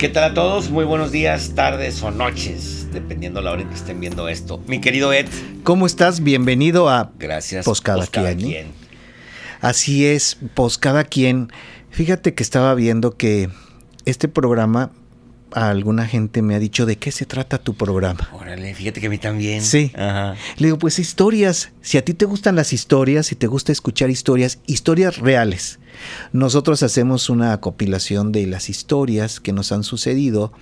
¿Qué tal a todos? Muy buenos días, tardes o noches, dependiendo la hora en que estén viendo esto. Mi querido Ed. ¿Cómo estás? Bienvenido a Gracias. Pues Cada Quien. Así es, Pues Cada Quien. Fíjate que estaba viendo que este programa, a alguna gente me ha dicho, ¿de qué se trata tu programa? Órale, fíjate que a mí también. Sí. Ajá. Le digo, pues historias. Si a ti te gustan las historias, si te gusta escuchar historias reales. Nosotros hacemos una compilación de las historias que nos han sucedido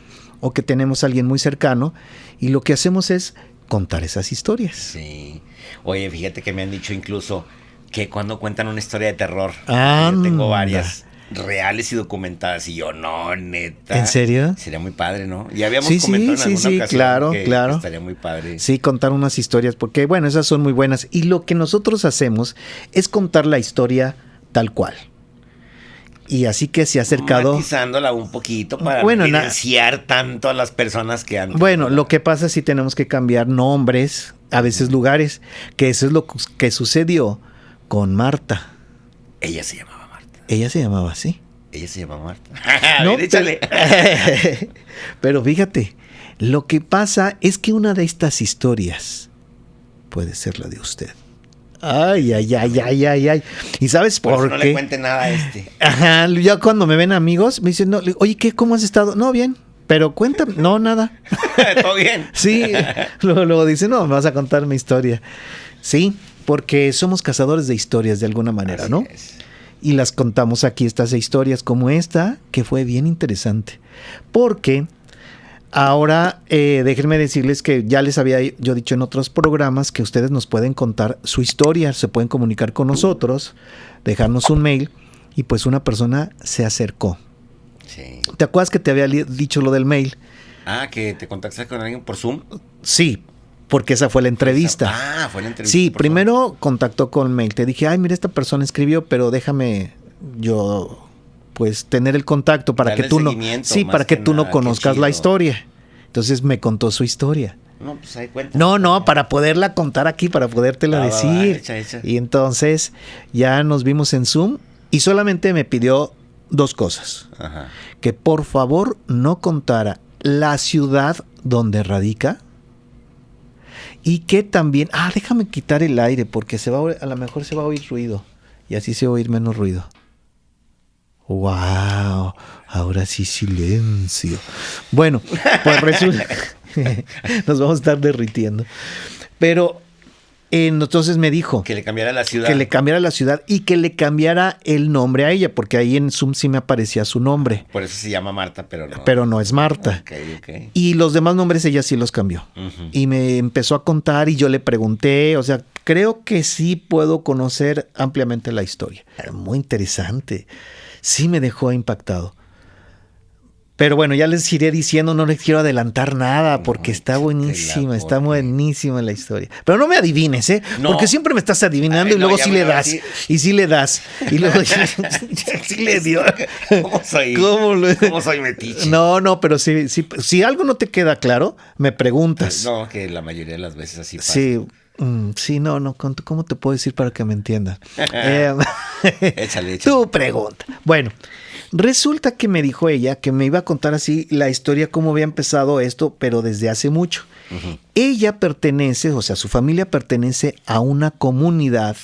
o que tenemos a alguien muy cercano y lo que hacemos es contar esas historias. Sí. Oye, fíjate que me han dicho incluso que cuando cuentan una historia de terror, Anda. yo tengo varias reales y documentadas y yo, no, neta. ¿En serio? Sería muy padre, ¿no? Ya habíamos Sí, comentado en alguna ocasión claro, que claro. estaría muy padre. Sí, contar unas historias, porque bueno, esas son muy buenas. Y lo que nosotros hacemos es contar la historia tal cual. Y así que se ha acercado... Matizándola un poquito para bueno, no evidenciar tanto a las personas que han... Bueno, lo que pasa es que tenemos que cambiar nombres, a veces lugares, que eso es lo que sucedió con Marta. Ella se llamaba Marta. Ella se llamaba así. Ella se llamaba Marta. No, ver, échale. Pero fíjate, lo que pasa es que una de estas historias puede ser la de usted. Ay. ¿Y sabes por qué? No le cuente nada a este. Ajá, ya cuando me ven amigos, me dicen, no, oye, ¿qué? ¿Cómo has estado? No, bien, pero cuéntame. No, nada. ¿Todo bien? Sí, luego dicen, no, me vas a contar mi historia. Sí, porque somos cazadores de historias de alguna manera, Así ¿no? Es. Y las contamos aquí, estas historias como esta, que fue bien interesante. Porque... ahora, déjenme decirles que ya les había yo dicho en otros programas que ustedes nos pueden contar su historia, se pueden comunicar con nosotros, dejarnos un mail y pues una persona se acercó. Sí. ¿Te acuerdas que te había dicho lo del mail? Ah, que te contactaste con alguien por Zoom. Sí, porque esa fue la entrevista. Fue la entrevista. Sí, primero contactó con mail. Te dije, ay, mira, esta persona escribió, pero déjame yo... pues tener el contacto para que tú no, sí, para que tú no conozcas la historia. Entonces me contó su historia. No, pues ahí cuenta. No, para poderla contar aquí, para podértela decir. Echa. Y entonces ya nos vimos en Zoom y solamente me pidió dos cosas. Ajá. Que por favor no contara la ciudad donde radica y que también, déjame quitar el aire porque a lo mejor se va a oír ruido y así se va a oír menos ruido. ¡Wow! Ahora sí silencio. Bueno, pues resulta... nos vamos a estar derritiendo. Pero entonces me dijo... que le cambiara la ciudad. Que le cambiara la ciudad y que le cambiara el nombre a ella, porque ahí en Zoom sí me aparecía su nombre. Por eso se llama Marta, pero no. Pero no es Marta. Okay. Y los demás nombres ella sí los cambió. Uh-huh. Y me empezó a contar y yo le pregunté, o sea, creo que sí puedo conocer ampliamente la historia. Era muy interesante. Sí me dejó impactado. Pero bueno, ya les iré diciendo, no les quiero adelantar nada porque está buenísima la historia. Pero no me adivines, ¿eh? No. Porque siempre me estás adivinando y luego sí le das. Y sí le das. Y luego sí le dio. ¿Cómo soy metiche? No, pero sí, si algo no te queda claro, me preguntas. No, que la mayoría de las veces así pasa. Sí, no, ¿cómo te puedo decir para que me entiendan? Échale. Tu pregunta. Bueno, resulta que me dijo ella que me iba a contar así la historia, cómo había empezado esto, pero desde hace mucho. Uh-huh. Ella pertenece, o sea, su familia pertenece a una comunidad,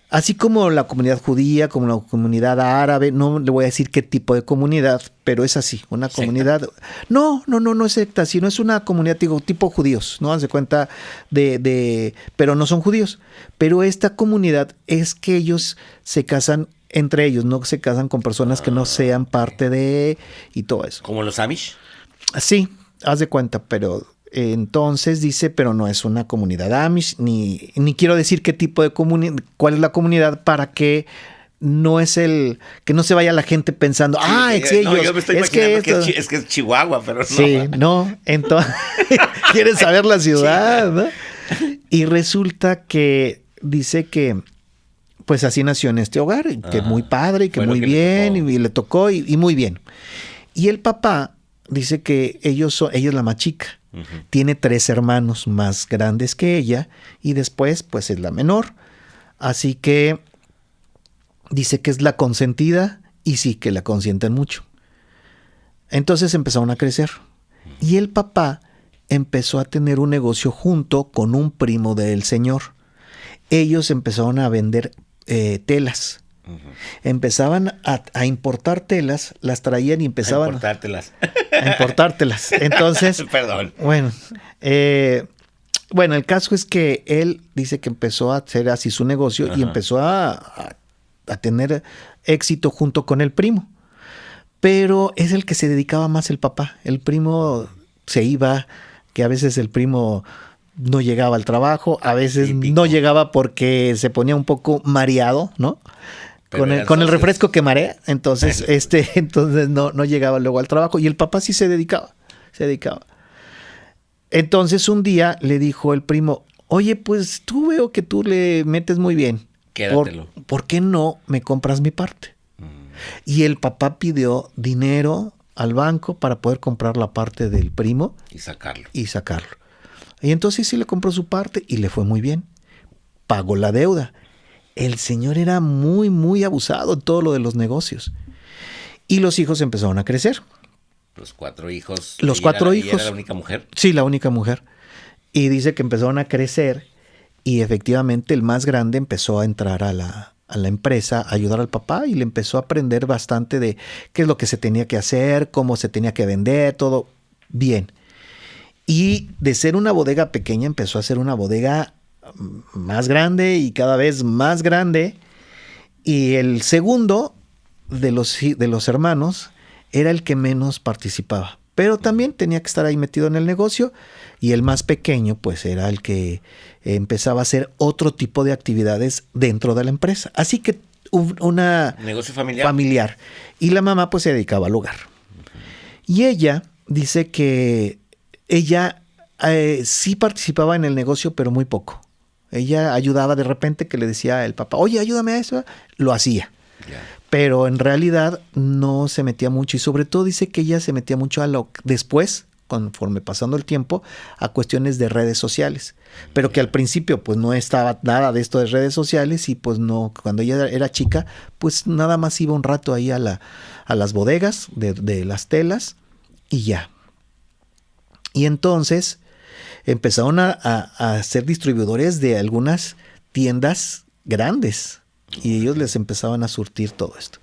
así como la comunidad judía, como la comunidad árabe, no le voy a decir qué tipo de comunidad, pero es así, una comunidad. No es secta, sino es una comunidad tipo judíos, ¿no? Haz de cuenta pero no son judíos. Pero esta comunidad es que ellos se casan entre ellos, no se casan con personas que no sean parte de y todo eso. ¿Como los Amish? Sí, haz de cuenta, pero... entonces dice, pero no es una comunidad Amish, ni quiero decir qué tipo de comunidad, cuál es la comunidad para que no es que no se vaya la gente pensando, es ellos. No, yo me estoy imaginando que es Chihuahua, pero no. Sí, no, entonces quieres saber la ciudad, sí. ¿No? Y resulta que dice que pues así nació en este hogar, y que muy padre, y que muy bien, y le tocó, y muy bien. Y el papá dice que ella es la más chica. Uh-huh. Tiene 3 hermanos más grandes que ella y después pues es la menor. Así que dice que es la consentida y sí que la consienten mucho. Entonces empezaron a crecer. Y el papá empezó a tener un negocio junto con un primo del señor. Ellos empezaron a vender telas. Empezaban a importar telas, las traían y empezaban a importártelas. A importártelas. Entonces, perdón. Bueno, el caso es que él dice que empezó a hacer así su negocio y empezó a tener éxito junto con el primo. Pero es el que se dedicaba más el papá. El primo se iba, que a veces el primo no llegaba al trabajo, a veces típico. No llegaba porque se ponía un poco mareado, ¿no? Con el refresco que marea, entonces entonces no llegaba luego al trabajo y el papá sí se dedicaba. Entonces un día le dijo el primo, oye, pues tú veo que tú le metes muy bien. Quédatelo. ¿Por qué no me compras mi parte? Y el papá pidió dinero al banco para poder comprar la parte del primo. Y sacarlo. Y entonces sí le compró su parte y le fue muy bien. Pagó la deuda. El señor era muy, muy abusado en todo lo de los negocios. Y los hijos empezaron a crecer. Los 4 hijos. ¿Y era la única mujer? Sí, la única mujer. Y dice que empezaron a crecer y efectivamente el más grande empezó a entrar a la empresa, a ayudar al papá y le empezó a aprender bastante de qué es lo que se tenía que hacer, cómo se tenía que vender, todo bien. Y de ser una bodega pequeña empezó a ser una bodega más grande y cada vez más grande. Y el segundo de los hermanos era el que menos participaba, pero también tenía que estar ahí metido en el negocio. Y el más pequeño pues era el que empezaba a hacer otro tipo de actividades dentro de la empresa. Así que una negocio familiar. Y la mamá pues se dedicaba al hogar. Y ella dice que ella sí participaba en el negocio, pero muy poco. Ella ayudaba de repente, que le decía el papá, oye, ayúdame a eso. Lo hacía. Yeah. Pero en realidad no se metía mucho. Y sobre todo dice que ella se metía mucho después, conforme pasando el tiempo, a cuestiones de redes sociales. Pero que al principio pues no estaba nada de esto de redes sociales y pues no, cuando ella era chica, pues nada más iba un rato ahí a las bodegas de las telas y ya. Y entonces empezaron a ser distribuidores de algunas tiendas grandes y ellos les empezaban a surtir todo esto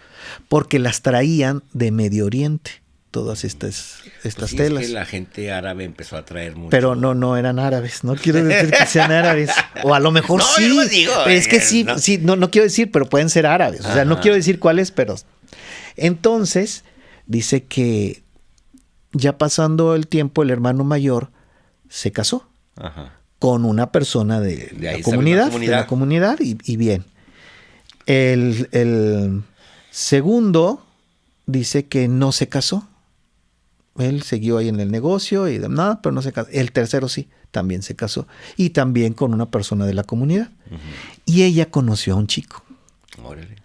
porque las traían de Medio Oriente, todas estas pues sí, telas. Es que la gente árabe empezó a traer mucho. Pero no eran árabes, no quiero decir que sean árabes, o a lo mejor sí, yo digo, pero es que sí, no quiero decir, pero pueden ser árabes, o sea, no quiero decir cuáles, pero entonces dice que ya pasando el tiempo el hermano mayor se casó con una persona de la comunidad y bien. El segundo dice que no se casó. Él siguió ahí en el negocio y nada, pero no se casó. El tercero sí, también se casó. Y también con una persona de la comunidad. Y ella conoció a un chico. Órale.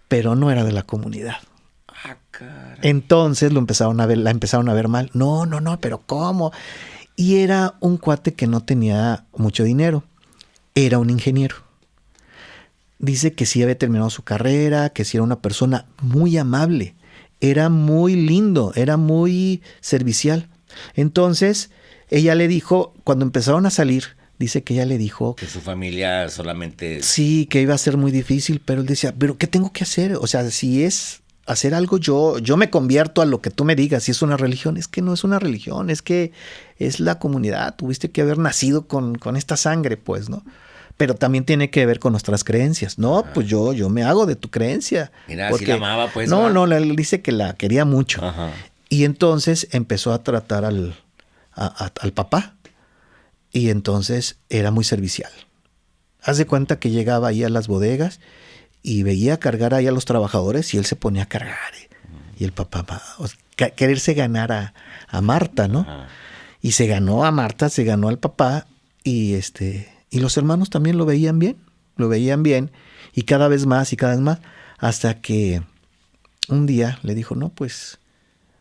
Pero no era de la comunidad. Caray. Entonces la empezaron a ver mal. No, pero ¿cómo? Y era un cuate que no tenía mucho dinero. Era un ingeniero. Dice que sí había terminado su carrera, que sí era una persona muy amable. Era muy lindo, era muy servicial. Entonces, ella le dijo, cuando empezaron a salir, dice que ella le dijo que su familia solamente... Sí, que iba a ser muy difícil, pero él decía, ¿pero qué tengo que hacer? O sea, si es hacer algo, yo me convierto a lo que tú me digas. Si es una religión, es que no es una religión, es que es la comunidad. Tuviste que haber nacido con esta sangre, pues, ¿no? Pero también tiene que ver con nuestras creencias. No, pues yo me hago de tu creencia. Mira, porque, si la amaba, pues. No, él dice que la quería mucho. Y entonces empezó a tratar al papá. Y entonces era muy servicial. Haz de cuenta que llegaba ahí a las bodegas y veía cargar ahí a los trabajadores y él se ponía a cargar. Y el papá, quererse ganar a Marta, ¿no? Y se ganó a Marta, se ganó al papá y y los hermanos también lo veían bien, y cada vez más, hasta que un día le dijo, no, pues,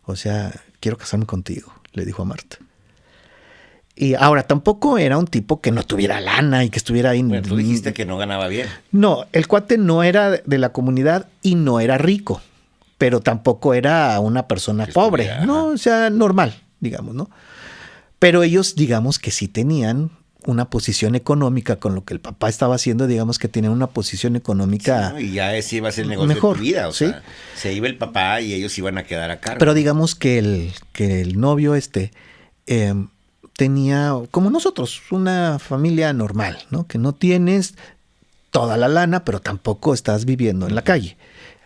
o sea, quiero casarme contigo, le dijo a Marta. Y ahora, tampoco era un tipo que no tuviera lana y que estuviera ahí. Bueno, tú dijiste que no ganaba bien. No, el cuate no era de la comunidad y no era rico, pero tampoco era una persona Que pobre, estuviera, ¿no? ajá. O sea, normal, digamos, ¿no? Pero ellos, digamos que sí tenían una posición económica con lo que el papá estaba haciendo, digamos que tenían una posición Sí, económica ¿no? Y ya ese iba a ser el negocio mejor, de tu vida, o ¿sí? sea, se iba el papá y ellos iban a quedar a cargo. Pero digamos que el novio tenía, como nosotros, una familia normal, ¿no? Que no tienes toda la lana, pero tampoco estás viviendo en la calle.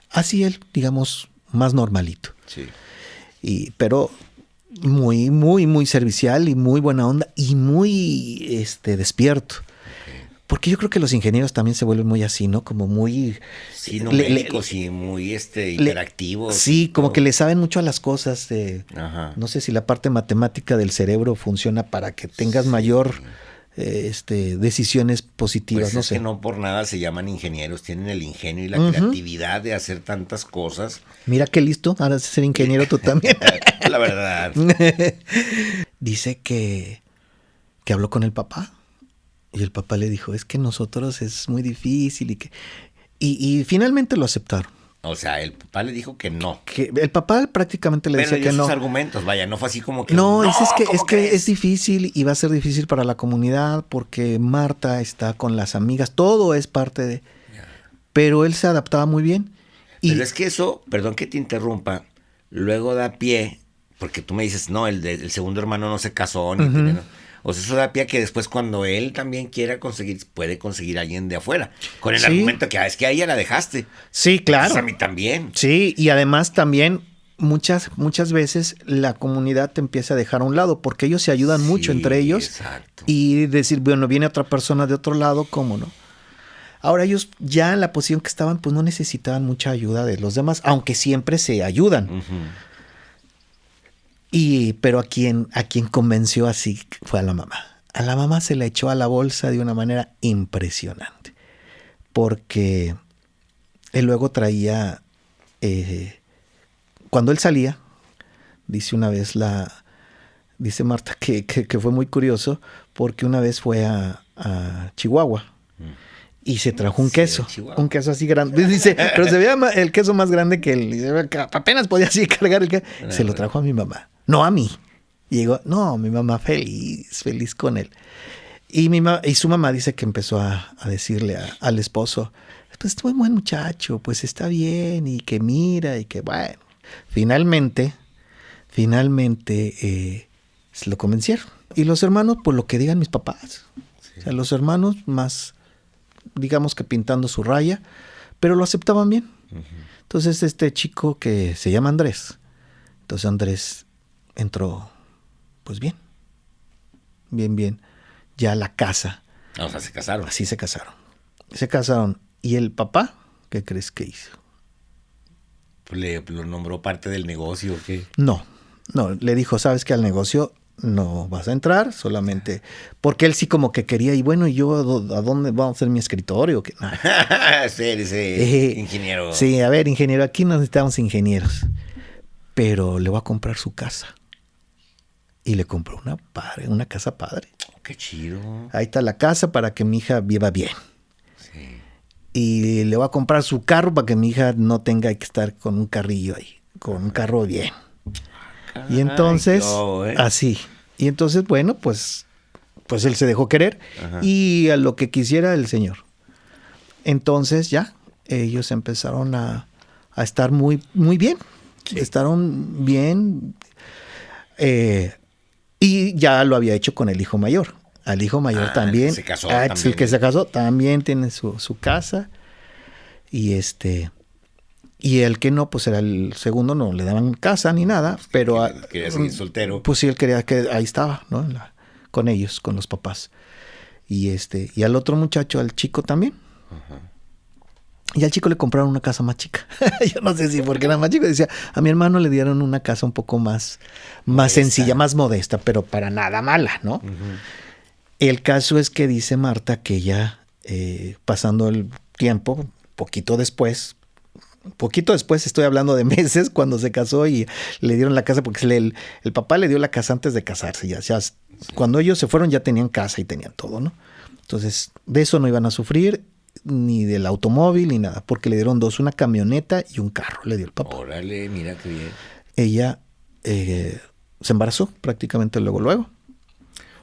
Así él, digamos, más normalito. Sí. Pero muy, muy, muy servicial y muy buena onda y muy despierto. Porque yo creo que los ingenieros también se vuelven muy así, ¿no? Como muy... Sí, numéricos y muy interactivos. Sí, y como todo. que le saben mucho a las cosas. Ajá. No sé si la parte matemática del cerebro funciona para que tengas mayor decisiones positivas, Pues no es sé. que no por nada se llaman ingenieros, tienen el ingenio y la creatividad de hacer tantas cosas. Mira qué listo, ahora vas a ser ingeniero tú también. La verdad. Dice que habló con el papá y el papá le dijo, es que nosotros es muy difícil y finalmente lo aceptaron. O sea, el papá le dijo que no. Que el papá prácticamente le Pero decía dio que sus no. argumentos, vaya, no fue así como que... No, es ¿cómo que crees? es difícil y va a ser difícil para la comunidad porque Marta está con las amigas, todo es parte de... Pero él se adaptaba muy bien. Y Pero es que eso, perdón que te interrumpa, luego da pie, porque tú me dices, no, el segundo hermano no se casó, ni tiene... O sea, eso da pie a que después cuando él también quiera conseguir, puede conseguir a alguien de afuera. Con el Sí. argumento que, es que a ella la dejaste. sí, claro. Pues a mí también. Sí, y además también muchas veces la comunidad te empieza a dejar a un lado porque ellos se ayudan mucho Sí, entre ellos exacto. y decir, bueno, viene otra persona de otro lado, ¿cómo no? Ahora ellos ya en la posición que estaban, pues no necesitaban mucha ayuda de los demás, aunque siempre se ayudan. Ujú. Pero a quien convenció así fue a la mamá. A la mamá se la echó a la bolsa de una manera impresionante. Porque él luego traía, cuando él salía, dice Marta que fue muy curioso, porque una vez fue a Chihuahua y se trajo un Sí, queso, Chihuahua. un queso así grande. Dice, pero se veía el queso más grande que él. Dice, apenas podía así cargar el queso. Se lo trajo a mi mamá, no a mí. Y llegó, no, mi mamá feliz con él. Y su mamá dice que empezó a decirle al esposo, pues es muy buen muchacho, pues está bien, y que mira, y que bueno. Finalmente, se lo convencieron. Y los hermanos, por lo que digan mis papás. Sí. O sea, los hermanos más, digamos que pintando su raya, pero lo aceptaban bien. Uh-huh. Entonces este chico que se llama Andrés, entonces Andrés entró, pues bien, ya a la casa. O sea, se casaron. Así se casaron. ¿Y el papá qué crees que hizo? ¿Lo nombró parte del negocio o qué? No, le dijo, sabes que al negocio no vas a entrar, solamente porque él sí como que quería, y bueno, ¿y yo a dónde vamos a hacer mi escritorio? ¿Qué? No. Sí, ingeniero. Sí, a ver, ingeniero, aquí no necesitamos ingenieros, pero le voy a comprar su casa. Y le compró una casa padre. Oh, qué chido. Ahí está la casa para que mi hija viva bien. Sí. Y le voy a comprar su carro para que mi hija no tenga que estar con un carrillo ahí, con un carro bien. Caray, y entonces, así. Y entonces, bueno, pues él se dejó querer. Ajá. Y a lo que quisiera el señor. Entonces ya, ellos empezaron a estar muy, muy bien. Sí. Estaron bien. Y ya lo había hecho con el hijo mayor. Al hijo mayor también. Se casó también. El que se casó también tiene su casa. Y y el que no, pues era el segundo, no le daban casa ni nada, pues pero quería seguir soltero. Pues sí, él quería que ahí estaba, ¿no? Con ellos, con los papás. Y al otro muchacho, al chico también. Uh-huh. Y al chico le compraron una casa más chica. Yo no sé si porque era más chico. Decía, a mi hermano le dieron una casa un poco más sencilla, más modesta, pero para nada mala, ¿no? Uh-huh. El caso es que dice Marta que ya pasando el tiempo, poquito después, estoy hablando de meses, cuando se casó y le dieron la casa, porque el papá le dio la casa antes de casarse. Ya, cuando ellos se fueron ya tenían casa y tenían todo, ¿no? Entonces, de eso no iban a sufrir. ni del automóvil, ni nada, porque le dieron dos, una camioneta y un carro, le dio el papá. Órale, mira qué bien. Ella se embarazó prácticamente luego.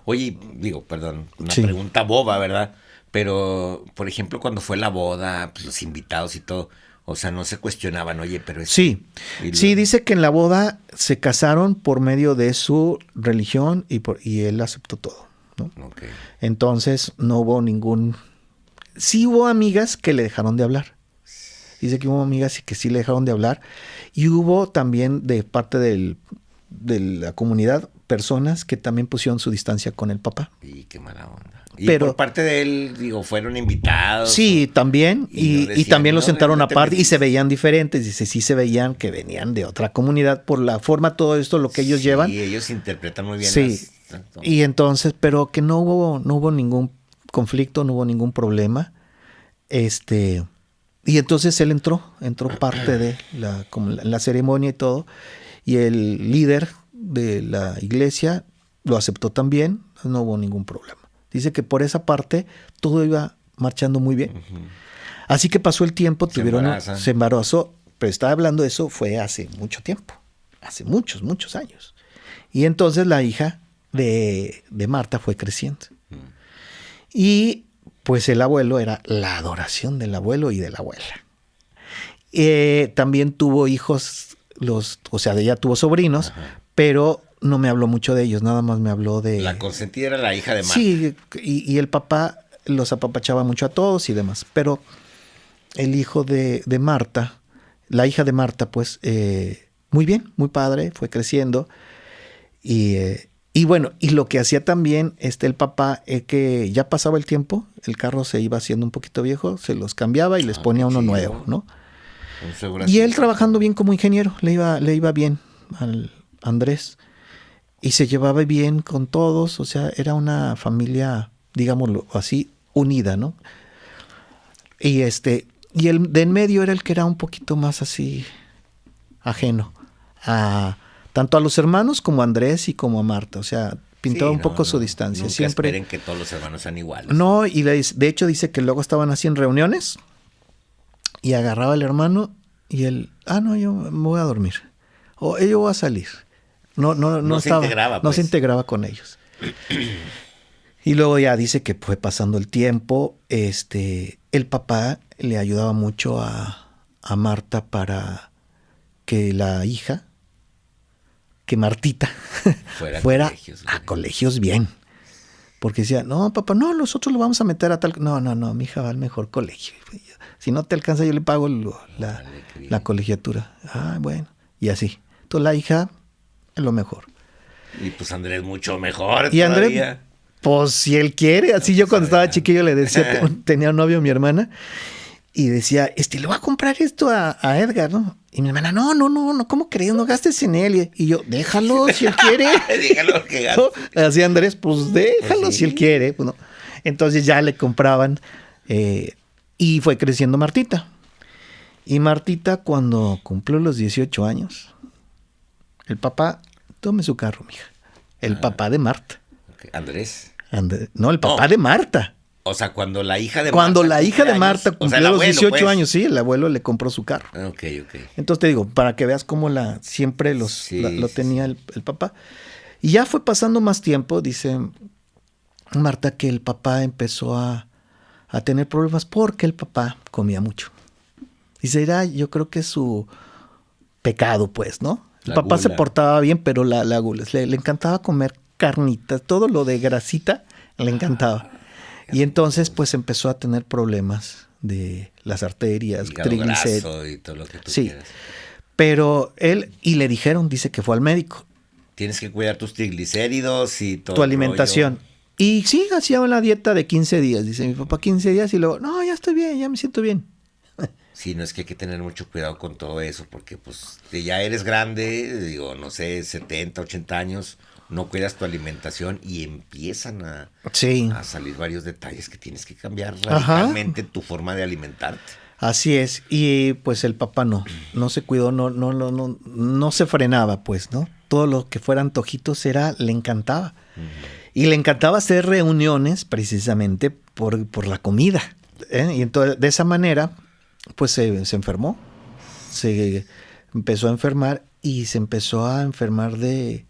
Oye, digo, perdón, una Sí. pregunta boba, ¿verdad? Pero, por ejemplo, cuando fue la boda, pues los invitados y todo, o sea, no se cuestionaban, oye, pero es... Sí, y sí, lo- dice que en la boda se casaron por medio de su religión y él aceptó todo, ¿no? Ok. Entonces no hubo ningún... Sí hubo amigas que le dejaron de hablar. Dice que hubo amigas que sí le dejaron de hablar. Y hubo también de parte de la comunidad personas que también pusieron su distancia con el papá. Y qué mala onda. Y Pero- por parte de él, digo, fueron invitados. Sí, también. y no Y decían, también los "No, sentaron no te aparte y metes". se veían diferentes. Dice, sí se veían que venían de otra comunidad por la forma, todo esto, lo que ellos llevan. Y ellos interpretan muy bien. Sí. Y entonces, pero que no hubo ningún conflicto, no hubo ningún problema. Y entonces él entró parte de la ceremonia y todo. Y el líder de la iglesia lo aceptó también, no hubo ningún problema. Dice que por esa parte todo iba marchando muy bien. Así que pasó el tiempo, se embarazó, pero estaba hablando de eso, fue hace mucho tiempo, hace muchos, muchos años. Y entonces la hija de Marta fue creciendo. Y pues el abuelo era la adoración del abuelo y de la abuela. También tuvo hijos, o sea, ella tuvo sobrinos, Ajá. pero no me habló mucho de ellos, nada más me habló de... La consentida era la hija de Marta. Sí, y el papá los apapachaba mucho a todos y demás, pero el hijo de Marta, la hija de Marta, pues, muy bien, muy padre, fue creciendo. Y bueno, y lo que hacía también el papá, que ya pasaba el tiempo, el carro se iba haciendo un poquito viejo, se los cambiaba y les ponía qué uno chido. nuevo, ¿no? Un Y él trabajando bien como ingeniero, le iba bien al Andrés. Y se llevaba bien con todos, o sea, era una familia, digámoslo así, unida, ¿no? Y el de en medio era el que era un poquito más así ajeno tanto a los hermanos como a Andrés y como a Marta, o sea, pintaba un poco su distancia. Nunca Siempre esperen que todos los hermanos sean iguales. no, y de hecho dice que luego estaban así en reuniones y agarraba el hermano y él, no, yo me voy a dormir. O yo voy a salir. No se integraba, no pues. se integraba con ellos. Y luego ya dice que fue pasando el tiempo, el papá le ayudaba mucho a Marta para que la hija, que Martita, fuera a colegios bien. Porque decía, no, papá, no, nosotros lo vamos a meter a tal... No, mi hija va al mejor colegio. Si no te alcanza, yo le pago la colegiatura. Bueno, y así. Entonces la hija es lo mejor. Y pues Andrés mucho mejor Y Andrés, todavía. pues si él quiere. Así yo cuando estaba chiquillo le decía, tenía un novio mi hermana, y decía, le voy a comprar esto a Edgar, ¿no? Y mi hermana, no, ¿cómo crees? No gastes en él. Y yo, déjalo si él quiere. Déjalo que gaste. Así Andrés, pues déjalo Pues sí. si él quiere. Pues, no. Entonces ya le compraban y fue creciendo Martita. Y Martita, cuando cumplió los 18 años, el papá, tome su carro, mija. El papá de Marta. Ok, Andrés. No, el papá No. de Marta. O sea, cuando la hija de Cuando Marta la hija de cumple Marta años, o cumplió sea, el los abuelo, 18 pues. años, sí, el abuelo le compró su carro. Ok. Entonces te digo, para que veas cómo siempre lo tenía el papá. Y ya fue pasando más tiempo, dice Marta, que el papá empezó a tener problemas porque el papá comía mucho. Dice, yo creo que es su pecado, pues, ¿no? El La papá se gula. portaba bien, pero la gula. Le encantaba comer carnitas, todo lo de grasita le encantaba. Y entonces, pues, empezó a tener problemas de las arterias, Hígado triglicéridos. graso y todo lo que tú Sí. quieras. Pero y le dijeron, dice que fue al médico, Tienes que cuidar tus triglicéridos y todo tu el alimentación. rollo. Y sí, hacía una dieta de 15 días, dice mi papá, 15 días, y luego, no, ya estoy bien, ya me siento bien. Sí, no es que hay que tener mucho cuidado con todo eso, porque pues ya eres grande, digo, no sé, 70, 80 años, no cuidas tu alimentación y empiezan a salir varios detalles que tienes que cambiar radicalmente tu forma de alimentarte. Así es, y pues el papá no se cuidó, no se frenaba, pues, ¿no? Todo lo que fuera antojitos le encantaba. Y le encantaba hacer reuniones precisamente por la comida. Y entonces, de esa manera, pues se enfermó. Se empezó a enfermar y se empezó a enfermar ¿El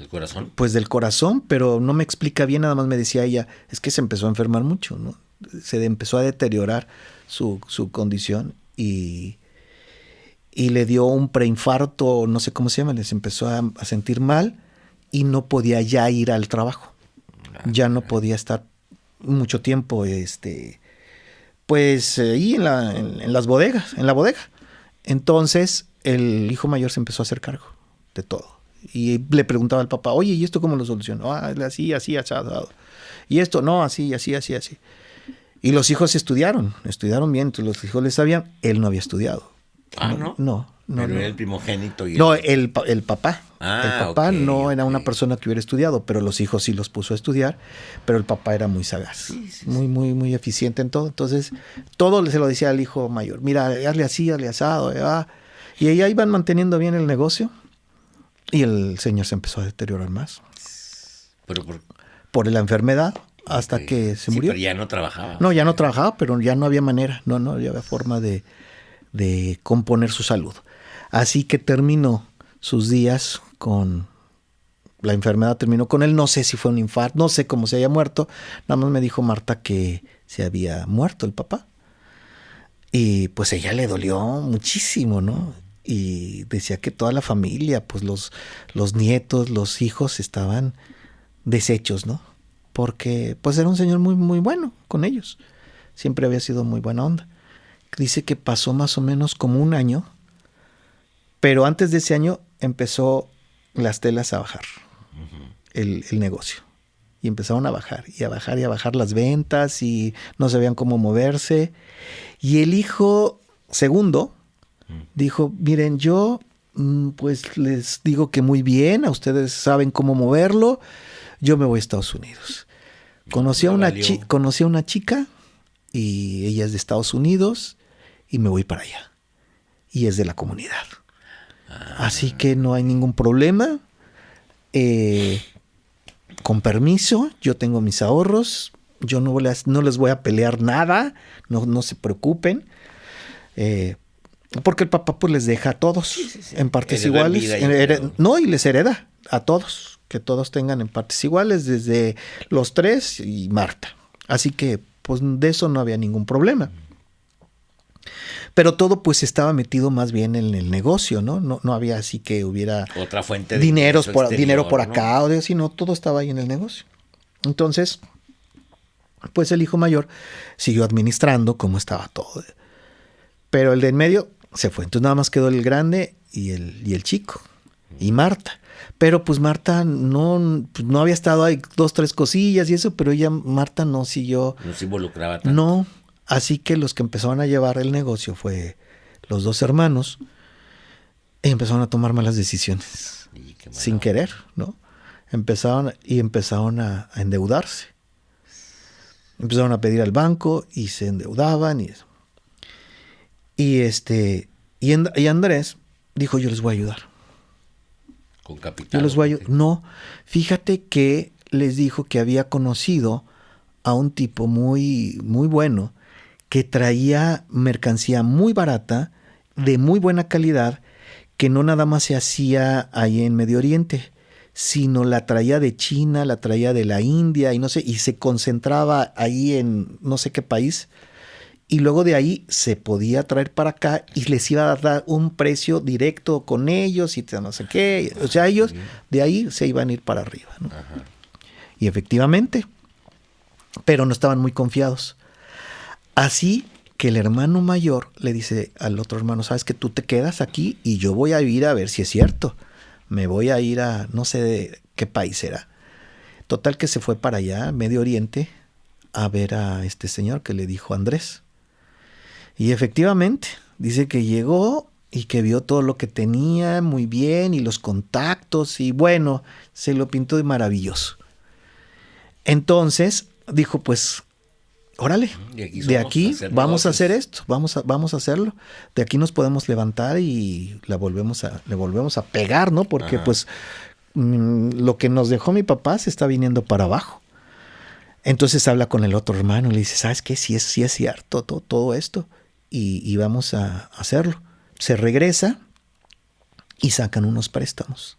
corazón? pues del corazón, pero no me explica bien, nada más me decía ella, es que se empezó a enfermar mucho, ¿no? Se empezó a deteriorar su condición y le dio un preinfarto, no sé cómo se llama, les empezó a sentir mal y no podía ya ir al trabajo. Ya no podía estar mucho tiempo pues ahí en las bodegas, en la bodega. Entonces el hijo mayor se empezó a hacer cargo de todo. Y le preguntaba al papá, oye, ¿y esto cómo lo solucionó? Así, asado. Y esto, no, así. Y los hijos estudiaron bien, entonces los hijos le sabían, él no había estudiado. ¿No? No. Pero era el primogénito. No, el papá. El papá ok, no era una persona que hubiera estudiado, pero los hijos sí los puso a estudiar, pero el papá era muy sagaz, muy eficiente en todo. Entonces, todo se lo decía al hijo mayor. Mira, hazle así, hazle asado. Y ella iban manteniendo bien el negocio y el señor se empezó a deteriorar más. Pero por la enfermedad hasta que se murió. Pero ya no trabajaba. No, ya no trabajaba, pero ya no había manera, no había forma de componer su salud. Así que terminó sus días con la enfermedad, terminó con él. No sé si fue un infarto, no sé cómo se haya muerto. Nada más me dijo Marta que se había muerto el papá. Y pues ella le dolió muchísimo, ¿no? Y decía que toda la familia, pues los nietos, los hijos estaban deshechos, ¿no? Porque pues era un señor muy bueno con ellos. Siempre había sido muy buena onda. Dice que pasó más o menos como un año, pero antes de ese año empezó las telas a bajar, el negocio. Y empezaron a bajar las ventas y no sabían cómo moverse. Y el hijo segundo dijo, miren, yo pues les digo que muy bien, a ustedes saben cómo moverlo, yo me voy a Estados Unidos. Conocí a una chica y ella es de Estados Unidos y me voy para allá. Y es de la comunidad. Así que no hay ningún problema. Con permiso, yo tengo mis ahorros. Yo no les voy a pelear nada. No se preocupen. Porque el papá pues les deja a todos en partes iguales. Y les hereda a todos. Que todos tengan en partes iguales, desde los 3 y Marta. Así que pues de eso no había ningún problema. Pero todo pues estaba metido más bien en el negocio, ¿no? No había así que hubiera otra fuente de dinero por acá, ¿no? Sino todo estaba ahí en el negocio. Entonces, pues el hijo mayor siguió administrando como estaba todo. Pero el de en medio se fue. Entonces nada más quedó el grande y el chico. Y Marta. Pero pues Marta no había estado ahí 2, 3 cosillas y eso, pero Marta no siguió. No se involucraba tanto. No. Así que los que empezaron a llevar el negocio fue los 2 hermanos y empezaron a tomar malas decisiones sin querer, ¿no? Empezaron a endeudarse. Empezaron a pedir al banco y se endeudaban y eso. Y Andrés dijo, yo les voy a ayudar. ¿Con capital? Yo les voy a ayudar. No, fíjate que les dijo que había conocido a un tipo muy bueno que traía mercancía muy barata, de muy buena calidad, que no nada más se hacía ahí en Medio Oriente, sino la traía de China, la traía de la India y no sé, y se concentraba ahí en no sé qué país, y luego de ahí se podía traer para acá y les iba a dar un precio directo con ellos y no sé qué. O sea, ellos de ahí se iban a ir para arriba, ¿no? Ajá. Y efectivamente, pero no estaban muy confiados. Así que el hermano mayor le dice al otro hermano, sabes que tú te quedas aquí y yo voy a ir a ver si es cierto. Me voy a ir a no sé de qué país era. Total que se fue para allá, Medio Oriente, a ver a este señor que le dijo Andrés. Y efectivamente, dice que llegó y que vio todo lo que tenía muy bien y los contactos y bueno, se lo pintó de maravilloso. Entonces dijo, pues, órale, de aquí vamos a hacer esto, vamos a hacerlo. De aquí nos podemos levantar y le volvemos a pegar, ¿no? Porque pues lo que nos dejó mi papá se está viniendo para abajo. Entonces habla con el otro hermano y le dice, ¿sabes qué? Sí es cierto todo esto y vamos a hacerlo. Se regresa y sacan unos préstamos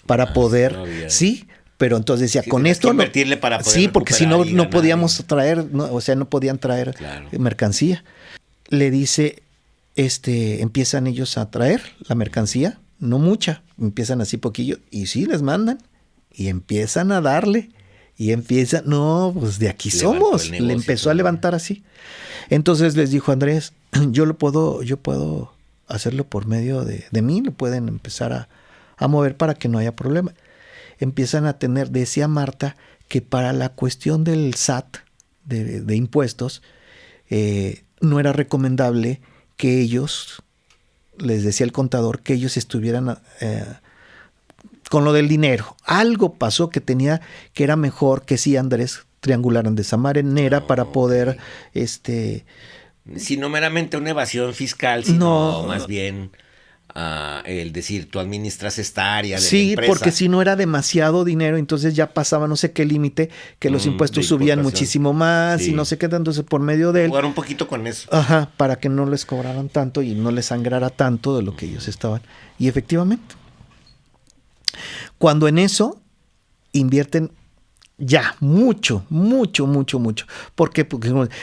para poder, sí, pero entonces decía, Sí, con tenías esto que invertirle para poder sí, porque si no, recuperar y no ganar, podíamos traer, o sea, no podían traer Claro. mercancía. Le dice, empiezan ellos a traer la mercancía, no mucha, empiezan así poquillo, y sí, les mandan, y empiezan a darle, y empiezan, no, pues de aquí Levantó somos, el negocio, le empezó a todavía. levantar así. Entonces les dijo Andrés, yo puedo hacerlo por medio de mí, lo pueden empezar a mover para que no haya problema. Empiezan a tener, decía Marta, que para la cuestión del SAT, de impuestos, no era recomendable que ellos, les decía el contador, que ellos estuvieran con lo del dinero. Algo pasó que era mejor que si Andrés triangularan de esa manera para poder, Si no meramente una evasión fiscal, sino no, más bien el decir, tú administras esta área de la sí, empresa. porque si no era demasiado dinero, entonces ya pasaba no sé qué límite, que los impuestos de subían importación. muchísimo más Sí. y no sé qué, entonces por medio de él. Jugar un poquito con eso. Ajá, para que no les cobraran tanto y no les sangrara tanto de lo que ellos estaban. Y efectivamente, cuando en eso invierten ya mucho. Porque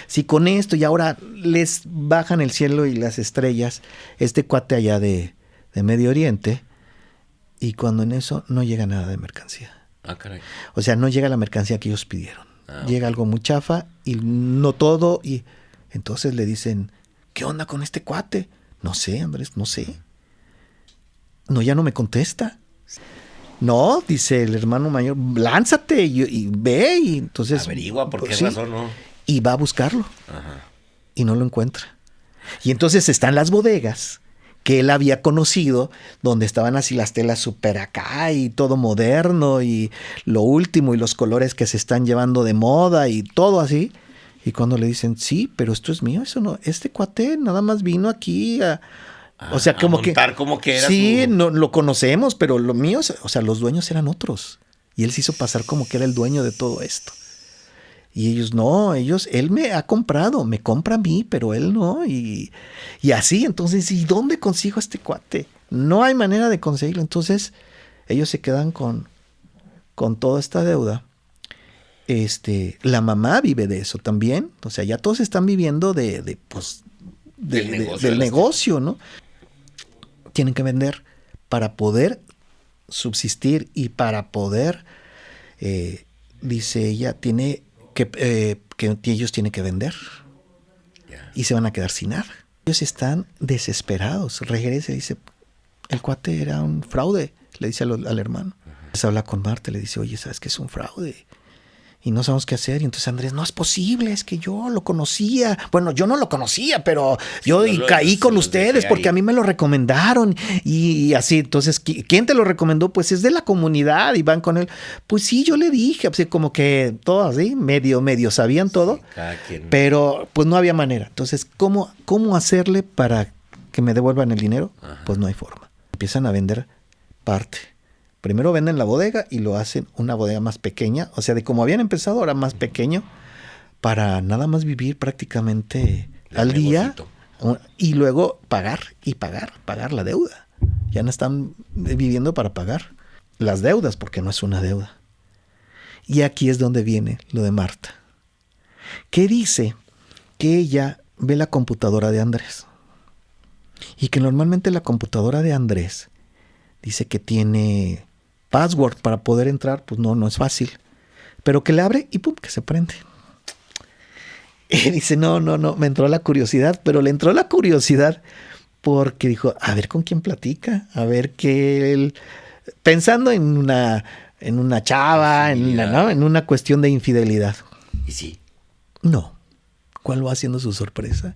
si con esto y ahora les bajan el cielo y las estrellas, este cuate allá de Medio Oriente, y cuando en eso no llega nada de mercancía. Ah, caray. O sea, no llega la mercancía que ellos pidieron. Llega Ok. algo muy chafa y no todo. Y entonces le dicen, ¿qué onda con este cuate? No sé, Andrés, no sé. No, ya no me contesta. No, dice el hermano mayor, lánzate y ve. Y entonces Averigua por qué sí, razón, ¿no? y va a buscarlo. Ajá. Y no lo encuentra. Y entonces están las bodegas que él había conocido, donde estaban así las telas súper acá y todo moderno y lo último y los colores que se están llevando de moda y todo así. Y cuando le dicen, sí, pero esto es mío, eso no, este cuate nada más vino aquí o sea, como montar como que era sí, su... no, lo conocemos, pero lo mío, o sea, los dueños eran otros. Y él se hizo pasar como que era el dueño de todo esto. Y ellos no, él me ha comprado, me compra a mí, pero él no. Y así, entonces, ¿y dónde consigo a este cuate? No hay manera de conseguirlo. Entonces, ellos se quedan con toda esta deuda. La mamá vive de eso también. O sea, ya todos están viviendo del negocio, ¿no? Tienen que vender para poder subsistir y para poder, dice ella, tiene que ellos tienen que vender y se van a quedar sin nada. Ellos están desesperados. Regresa y dice, el cuate era un fraude, le dice al hermano. Se habla con Marta, le dice, oye, ¿sabes qué es un fraude? Y no sabemos qué hacer. Y entonces Andrés, no es posible, es que yo lo conocía. Bueno, yo no lo conocía, pero yo caí con ustedes porque a mí me lo recomendaron. Y así, entonces, ¿quién te lo recomendó? Pues es de la comunidad y van con él. Pues sí, yo le dije, así como que todos así, medio sabían todo. Sí, cada quien. Pero pues no había manera. Entonces, ¿cómo hacerle para que me devuelvan el dinero? Ajá. Pues no hay forma. Empiezan a vender parte. Primero venden la bodega y lo hacen una bodega más pequeña. O sea, de como habían empezado, ahora más pequeño, para nada más vivir prácticamente al día. Y luego pagar la deuda. Ya no están viviendo para pagar las deudas, porque no es una deuda. Y aquí es donde viene lo de Marta, que dice que ella ve la computadora de Andrés. Y que normalmente la computadora de Andrés dice que tiene password para poder entrar, pues no es fácil. Pero que le abre y pum, que se prende. Y dice, no, me entró la curiosidad, pero le entró la curiosidad porque dijo, a ver con quién platica, a ver qué él... Pensando en una chava, en una cuestión de infidelidad. ¿Y sí? No. ¿Cuál va haciendo su sorpresa?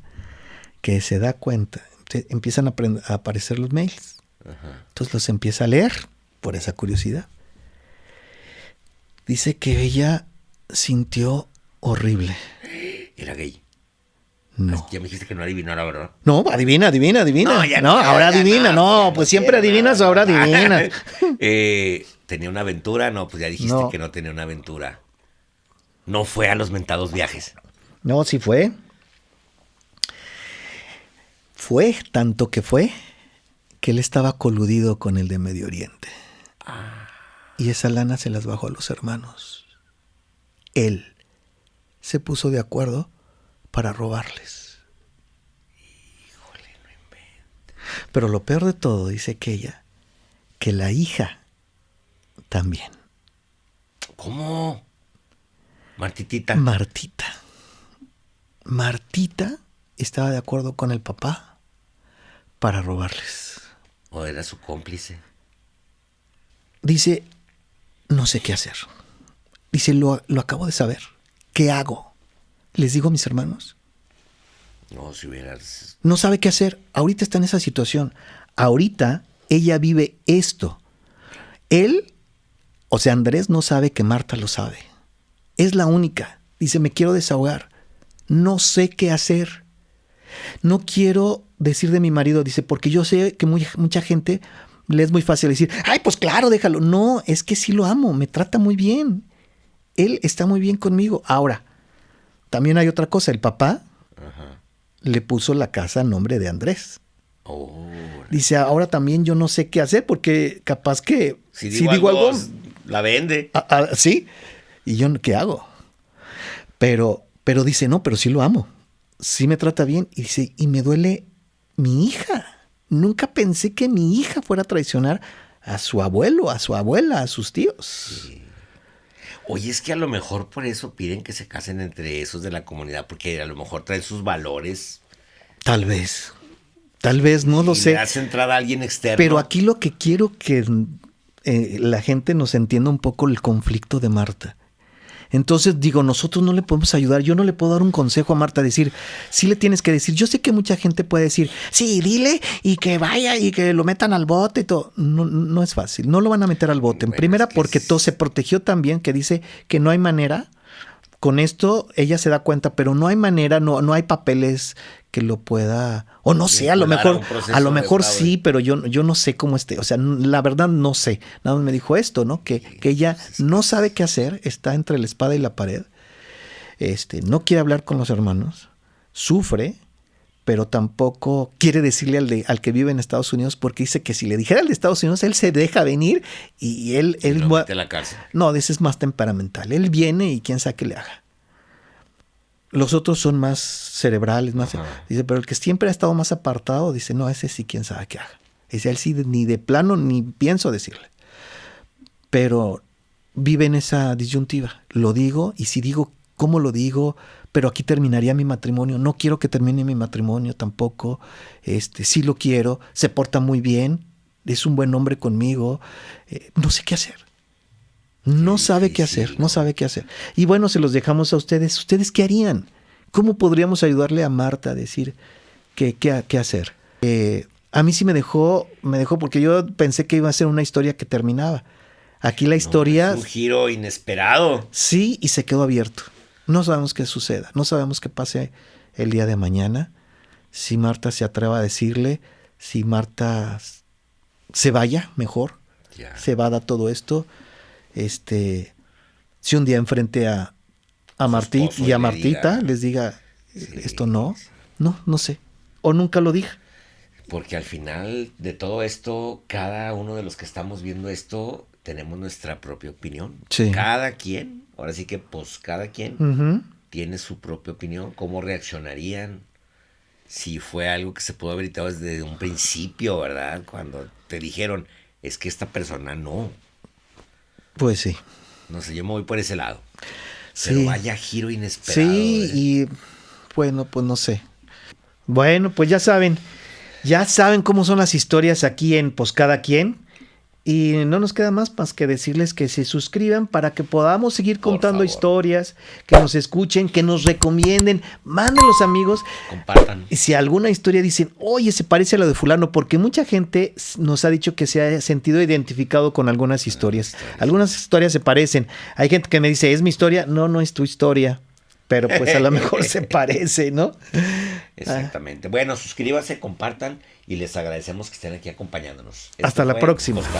Que se da cuenta, empiezan a aparecer los mails. Ajá. Entonces los empieza a leer por esa curiosidad. Dice que ella sintió horrible. Era gay. No. Ya me dijiste que no adivinara, ¿verdad? No, adivina. Ahora adivina. Pues siempre adivinas, ahora adivinas. ¿Tenía una aventura? No, pues ya dijiste que no tenía una aventura. No fue a los mentados viajes. No, sí fue. Fue tanto que él estaba coludido con el de Medio Oriente. Y esa lana se las bajó a los hermanos. Él se puso de acuerdo para robarles. Híjole, no inventes. Pero lo peor de todo, dice que la hija también. ¿Cómo? Martitita. Martita estaba de acuerdo con el papá para robarles. ¿O era su cómplice? Dice, no sé qué hacer. Dice, lo acabo de saber. ¿Qué hago? Les digo a mis hermanos. No, si hubieras... No sabe qué hacer. Ahorita está en esa situación. Ahorita ella vive esto. Él, o sea, Andrés no sabe que Marta lo sabe. Es la única. Dice, me quiero desahogar. No sé qué hacer. No quiero decir de mi marido, dice, porque yo sé que mucha gente le es muy fácil decir, ay, pues claro, déjalo. No, es que sí lo amo, me trata muy bien. Él está muy bien conmigo. Ahora, también hay otra cosa. El papá le puso la casa a nombre de Andrés. Oh. Dice, ahora también yo no sé qué hacer porque capaz que si digo algo, la vende. Sí. Y yo, ¿qué hago? Pero dice, no, pero sí lo amo. Sí me trata bien. Y dice, y me duele mi hija. Nunca pensé que mi hija fuera a traicionar a su abuelo, a su abuela, a sus tíos. Sí. Oye, es que a lo mejor por eso piden que se casen entre esos de la comunidad, porque a lo mejor traen sus valores. Tal vez, no lo sé. Le hace entrada a alguien externo. Pero aquí lo que quiero que la gente nos entienda un poco el conflicto de Marta. Entonces digo, nosotros no le podemos ayudar. Yo no le puedo dar un consejo a Marta, decir, sí le tienes que decir. Yo sé que mucha gente puede decir, sí, dile y que vaya y que lo metan al bote y todo. No, no es fácil. No lo van a meter al bote. En primera, porque todo se protegió también, que dice que no hay manera. Con esto ella se da cuenta, pero no hay manera, no hay papeles que lo pueda, o no sé, a lo mejor sí, pero yo no sé cómo esté, o sea, la verdad no sé. Nada más me dijo esto, ¿no? Que ella no sabe qué hacer, está entre la espada y la pared, no quiere hablar con los hermanos, sufre, pero tampoco quiere decirle al que vive en Estados Unidos, porque dice que si le dijera al de Estados Unidos, él se deja venir y él lo mete a la cárcel. No, ese es más temperamental. Él viene y quién sabe qué le haga. Los otros son más cerebrales, más... Dice, pero el que siempre ha estado más apartado, dice, no, ese sí quién sabe qué haga. Dice, él sí ni de plano ni pienso decirle. Pero vive en esa disyuntiva. Lo digo, y si digo, ¿cómo lo digo? Pero aquí terminaría mi matrimonio. No quiero que termine mi matrimonio tampoco. Sí lo quiero. Se porta muy bien. Es un buen hombre conmigo. No sé qué hacer. No sabe qué hacer. No sabe qué hacer. Y bueno, se los dejamos a ustedes. ¿Ustedes qué harían? ¿Cómo podríamos ayudarle a Marta a decir qué hacer? A mí sí me dejó porque yo pensé que iba a ser una historia que terminaba. Aquí la historia... Es un giro inesperado. Sí, y se quedó abierto. No sabemos qué suceda, no sabemos qué pase el día de mañana, si Marta se atreva a decirle, si Marta se vaya mejor, se va a dar todo esto, si un día enfrente a Martita y a Martita les diga, esto no sé, o nunca lo diga. Porque al final de todo esto, cada uno de los que estamos viendo esto, tenemos nuestra propia opinión. Sí. Cada quien, ahora sí que pues cada quien tiene su propia opinión. ¿Cómo reaccionarían si fue algo que se pudo haber evitado desde un principio, verdad? Cuando te dijeron, es que esta persona no. Pues sí. No sé, yo me voy por ese lado. Sí. Pero vaya giro inesperado. Sí, y bueno, pues no sé. Bueno, pues ya saben cómo son las historias aquí en Pues Cada Quien. Y no nos queda más que decirles que se suscriban para que podamos seguir contando historias, que nos escuchen, que nos recomienden, manden los amigos. Compartan. Y si alguna historia dicen, oye, se parece a lo de fulano, porque mucha gente nos ha dicho que se ha sentido identificado con algunas historias. Algunas historias se parecen. Hay gente que me dice, ¿es mi historia? No es tu historia. Pero pues a lo mejor se parece, ¿no? Exactamente. Bueno, suscríbanse, compartan y les agradecemos que estén aquí acompañándonos. Hasta la próxima. Pues,